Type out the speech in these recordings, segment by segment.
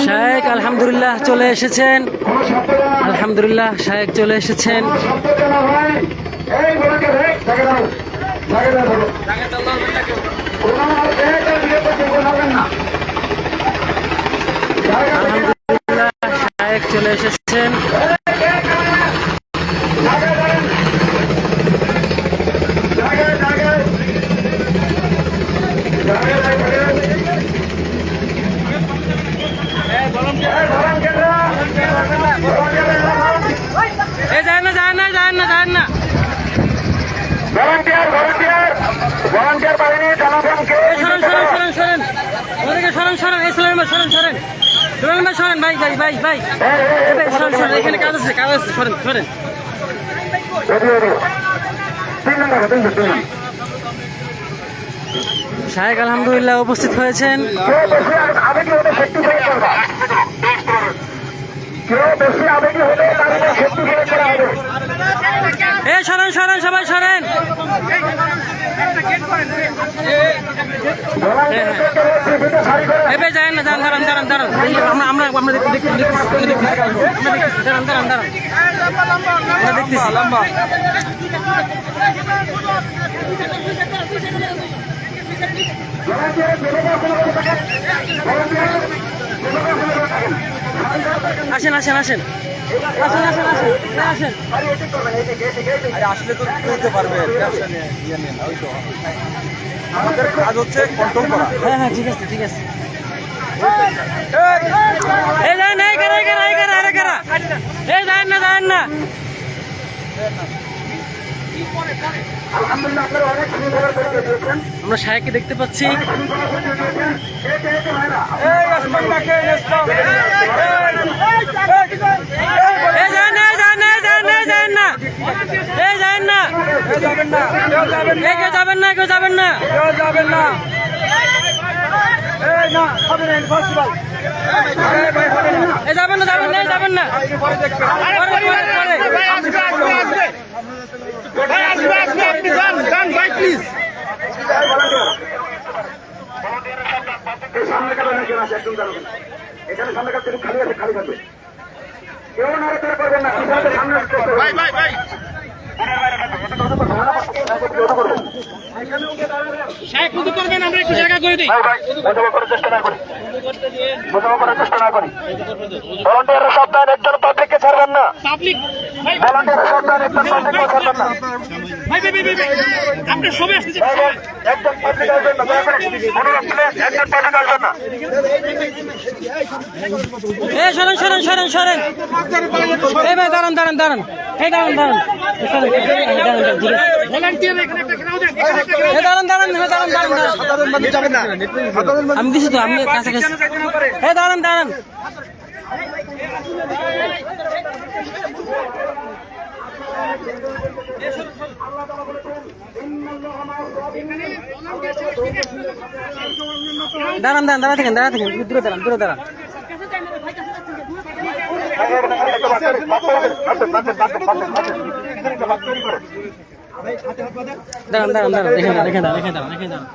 শায়েখ আলহামদুলিল্লাহ চলে এসেছেন। আলহামদুলিল্লাহ শায়েখ চলে এসেছেন। আলহামদুলিল্লাহ শায়েখ চলে এসেছেন। এখানে কাজ আছে, কাজ আছে, সরেন সরেন। শায়েখ আলহামদুলিল্লাহ উপস্থিত হয়েছেন। সরেন সরেন সবাই সরেন। যান না, যান, দাঁড়ান দাঁড়ান দাঁড়ান, আমরা দেখতেছি লম্বা। আসেন আসেন আসেন আসেন। আসলে তো করতে পারবে, আমাদের কাজ হচ্ছে কন্ট্রোল করা। হ্যাঁ হ্যাঁ, ঠিক আছে ঠিক আছে। আমরা শায়েখকে দেখতে পাচ্ছি। যাবেন না, কেউ যাবেন না, যাবেন না। যাবেন না, যাবেন না, যাবেন না। এখানে সামনে কাছে খালি আছে, খালি থাকবে, কেউ নাড়াচাড়া করবেন না। ভাই ভাই ভাই আমরা একটু জায়গা করে দিই, করার চেষ্টা না করি, করার চেষ্টা না করি। ভলান্টিয়াররা সাবধান, একজন পাবলিককে ছাড়বেন না। ভলান্টিয়াররা সাবধান, একজন পাবলিককে ছাড়বেন না। আপনি সবাই আসতে একজন পাবলিক আসবেন না, একজন পাবলিক আসবেন না। সরেন সরেন সরেন সরেন। ভাই দাঁড়ান দাঁড়ান দাঁড়ান, দাঁড়ান দাঁড়ান, আমি দিছি তো, আমি কাছাকাছি। দাঁড়ান দাঁড়ান। দাঁড়ান দাঁড়ান, দাঁড়া থাকেন, দাঁড়া থাকেন, দূরে দাঁড়ান, দূরে দাঁড়ান। দাঁড়ান দাঁড়ান দাঁড়ান, রেখে দাঁড়ান, রেখে দাঁড়ান, রেখে দাঁড়ান, রেখে দাঁড়ান।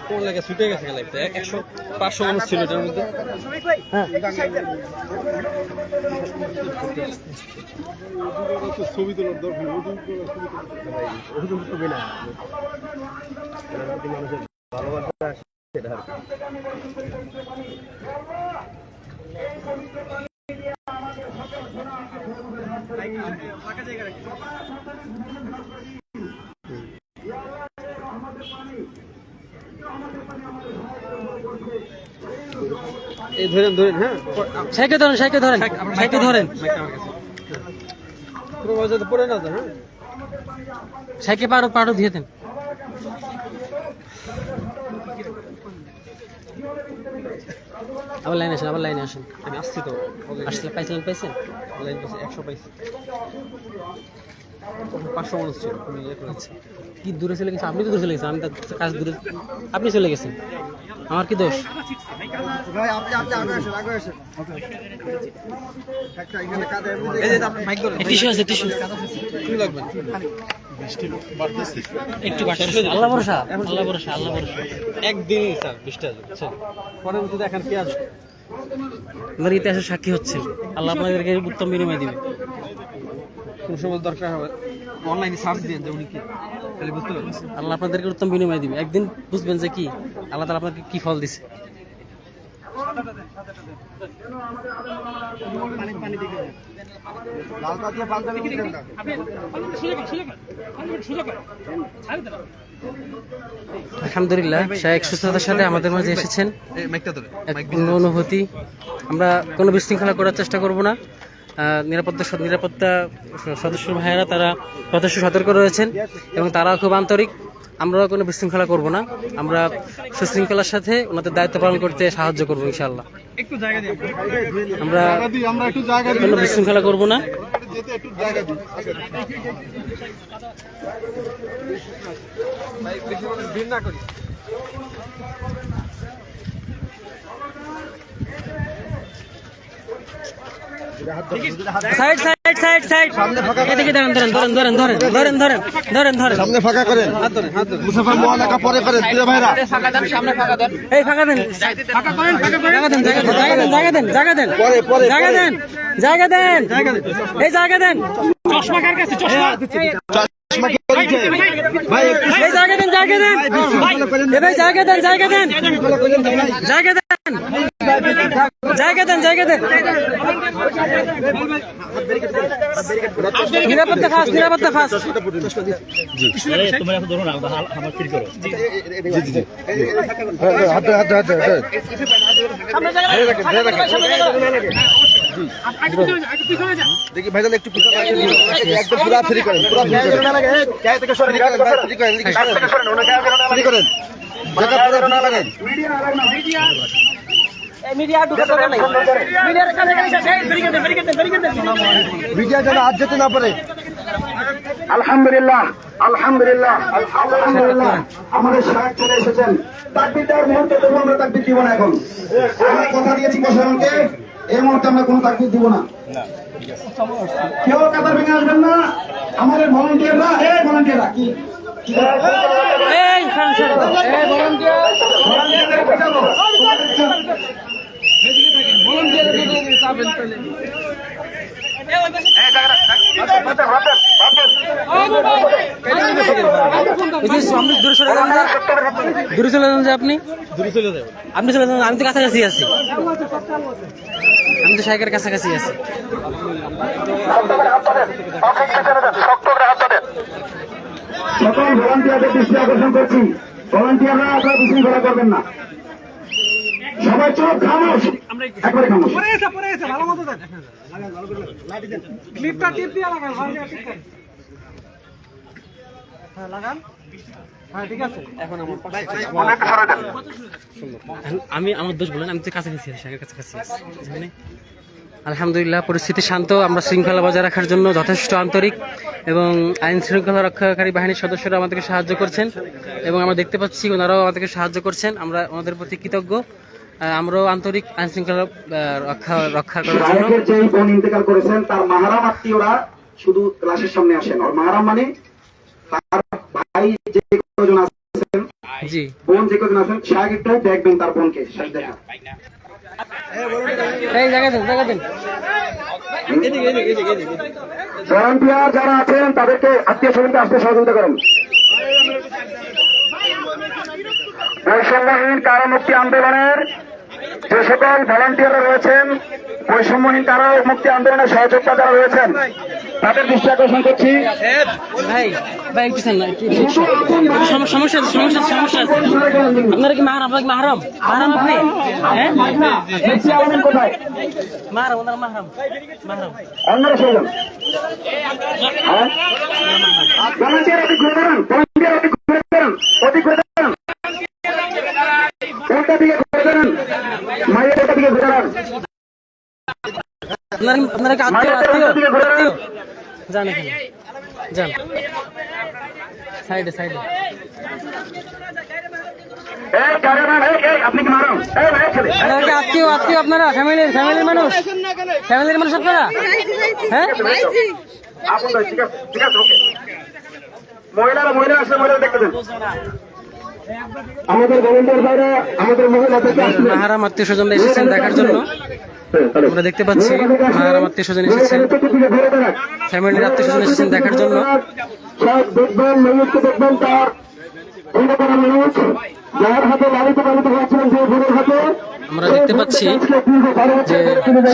কোন লাগে ছুটে গেছে, 100-500 মানুষ ছিল এটার মধ্যে। হ্যাঁ ছবি তোলার দরকার না, মানুষের ভালোবাসা সেটা আর এই ধরেন ধরেন। হ্যাঁ, সাইকেল ধরেন, সাইকেল ধরেন, সাইকেল ধরেন, পড়ে না। হ্যাঁ, সাইকেল পাড়ো পাড়ো দিয়ে দেন। আবার লাইনে আসেন, আবার লাইনে আসেন। আমি আসছি তো, আসলে পাইছিলেন, পাইছেন লাইন পাইছি, 100 পাইছি। 500 মানুষ ছিল। কি দূরে চলে গেছে? আপনি তো দূরে চলে গেছেন, আমি তো কাজ দূরে, আপনি চলে গেছেন, আমার কি দোষ? টিস্যু আছে, টিস্যু লাগবে। একটু বাড়ছে। আল্লাহ ভরসা, আল্লাহ ভরসা, আল্লাহ ভরসা। একদিনই স্যার বৃষ্টি আসবে, বুঝছেন? পরবর্তীতে এখন কি আসবে? আপনার ইতিহাসের সাক্ষী হচ্ছে, আল্লাহ আপনাদেরকে উত্তম বিনিময় দিবে। কোন সময় দরকার হবে অনলাইনে সার্চ দিয়ে যে উনি কি, তাহলে বুঝতে পারবেন। আল্লাহ আপনাদেরকে উত্তম বিনিময় দিবে। একদিন বুঝবেন যে কি আল্লাহ তাআলা আপনাকে কি ফল দিছে। আলহামদুলিল্লাহ, শায়েখ সুস্থতার সাথে আমাদের মাঝে এসেছেন। এক পূর্ণ অনুভূতি। আমরা কোনো বিশৃঙ্খলা করার চেষ্টা করব না। নিরাপত্তা সদস্য ভাইয়েরা তারা যথেষ্ট সতর্ক রয়েছেন এবং তারাও খুব আন্তরিক। আমরাও কোনো বিশৃঙ্খলা করব না। আমরা সুশৃঙ্খলার সাথে ওনাদের দায়িত্ব পালন করতে সাহায্য করবো ইনশাআল্লাহ। আমরা কোনো বিশৃঙ্খলা করব না। সাইড সাইড সাইড সাইড এদিকে ধরেন ধরেন ধরেন ধরেন ধরেন ধরেন ধরেন ধরেন ধরেন সামনে ফাঁকা করেন, মুসাফির মহালেখা পরে করেন, প্রিয় ভাইরা। এই ফাঁকা দেন, ফাঁকা করেন, জায়গা দেন, জায়গা দেন, জায়গা দেন, জায়গা দেন, জায়গা দেন, এই জায়গা দেন। চশমা কার কাছে? চশমা ভাই এই জায়গা দেন, জায়গা দেন, এ ভাই জায়গা দেন, জায়গা দেন, জায়গা দেন, জায়গা দেন, জায়গা দেন। নিরাপত্তা ফাঁস, নিরাপত্তা ফাঁস। হাতে হাতে হাতে হাতে দেখি ভাইজান একটু একদম পুরা ফ্রি করেন, পুরা ফ্রি করেন, ফ্রি করেন, জায়গা পুরা ফ্রি করেন। মিডিয়া যেন হাত যেতে না পারে। আলহামদুলিল্লাহ, আলহামদুলিল্লাহ, আলহামদুলিল্লাহ। আমাদের শায়েখ চলে এসেছেন। তাকবীর দেওয়ার মুহূর্তে দেবো, আমরা তাকবীর দিব না। এখন আমরা কথা দিয়েছি প্রশাসনকে, এই মুহূর্তে আমরা কোনো তাকবীর দিব না। কেউ কাতার ভেঙে আসবেন না। আমাদের ভলান্টিয়াররা, ভলান্টিয়াররা কি এই সংসদ ভলান্টিয়ারদের পেটাবো। দূরে চলে যান যে আপনি, আপনি চলে যান। আমি তো কাছাকাছি আছি, আমি তো শাইকের কাছাকাছি আছি। সকল ভলান্টিয়ারদের দৃষ্টি আকর্ষণ করছি, ভলান্টিয়াররা আপনারা বিশৃঙ্খলা করবেন না। সবাই চোখ খামোশ, একবারে খামোশ। আমি আমার দোষ বলেন, আমি তো কাছাকাছি আছি, শাইকের কাছাকাছি আছি। আলহামদুলিল্লাহ, পরিস্থিতি শান্ত। আমরা শৃঙ্খলা বজায় রাখার জন্য যথেষ্ট আন্তরিক এবং আইন শৃঙ্খলা রক্ষাকারী বাহিনীর সদস্যরা আমাদেরকে সাহায্য করছেন এবং আমরা দেখতে পাচ্ছি ওনারাও আমাদেরকে সাহায্য করছেন। আমরা ওনাদের প্রতি কৃতজ্ঞ। আমরাও আন্তরিক আইন শৃঙ্খলা রক্ষা করার জন্য। যে বোন ইন্তেকাল করেছেন তার মাহারাম আত্মীয়রা শুধু লাশের সামনে আসেন। আর মাহারাম মানে তার ভাই যে কজন আছেন, জি বোন যে কজন আছেন, শায়েখ একটু দেখবেন তার বোনকে, শেষ দেখা। এই জায়গা দেন, জায়গা দেন। ভলান্টিয়ার যারা আছেন তাদেরকে আত্মীয় স্বজনকে আসতে সহযোগিতা করেন। বৈষম্যহীন কারা মুক্তি আন্দোলনের যে সকল ভলান্টিয়াররা রয়েছেন, বৈষম্যহীন কারা মুক্তি আন্দোলনের সহযোগিতা যারা রয়েছেন, তাদের দৃষ্টি আকর্ষণ করছি। ভাই ভাই একটু না, সমস্যা আছে, সমস্যা সমস্যা আছে। আপনারা কি মাহারাম? আপনার মাহারাম? মাহারাম আপনি? হ্যাঁ কোথায় মাহারাম, ওনারা মাহারাম, মাহারাম। অন্যরা সজন ভলান্টিয়ার অতি ঘুরে দাঁড়ান, ভলান্টিয়ার অতি ঘুরে দাঁড়ান, অতি ঘুরে দাঁড়ান, উল্টা দিকে ঘুরে দাঁড়ান, মায়ের উল্টা দিকে ঘুরে দাঁড়ান। আপনারা কি আত্মীয়? আত্মীয় আত্মীয় যান, এখানে যান, সাইডে সাইডে। আপনি কি মারাম? আপনারা কি আত্মীয়? আত্মীয় আপনারা? ফ্যামিলির মানুষ? ফ্যামিলির মানুষ আপনারা? হ্যাঁ, ঠিক আছে, ঠিক আছে, ওকে। মহিলা আসলে মহিলা দেখতে দেন। আমাদের ভলেন্টিয়ার ভাইরা আমাদের মহিলাদেরকে আসলে মাহারাম আত্মীয় স্বজনরা এসেছেন দেখার জন্য। আমরা দেখতে পাচ্ছি মাহারাম আত্মীয় স্বজন এসেছেন, ফ্যামিলির আত্মীয় স্বজন এসেছেন দেখার জন্য। সব দেখবেন, মেয়েকে দেখবেন, তার অন্য কোনো মানুষ যার হাতে লালিত পালিত হয়েছিলেন যে বোনের হাতে। আমরা দেখতে পাচ্ছি যে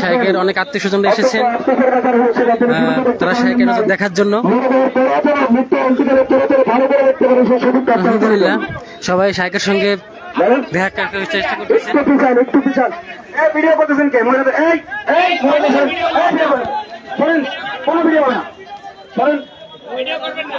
শাইখের অনেক আত্মীয় স্বজনরা এসেছেন তারা শাইখের নজর দেখার জন্য। আলহামদুলিল্লাহ সবাই শাইখের সঙ্গে দেখা করার চেষ্টা করতেছেন। একটু পিছান। এই ভিডিও করতেছেন কে? মহিলাদের এই মহিলাদের এই ভিডিও করেন। শোনেন, কোনো ভিডিও না। শোনেন, ভিডিও করবেন না।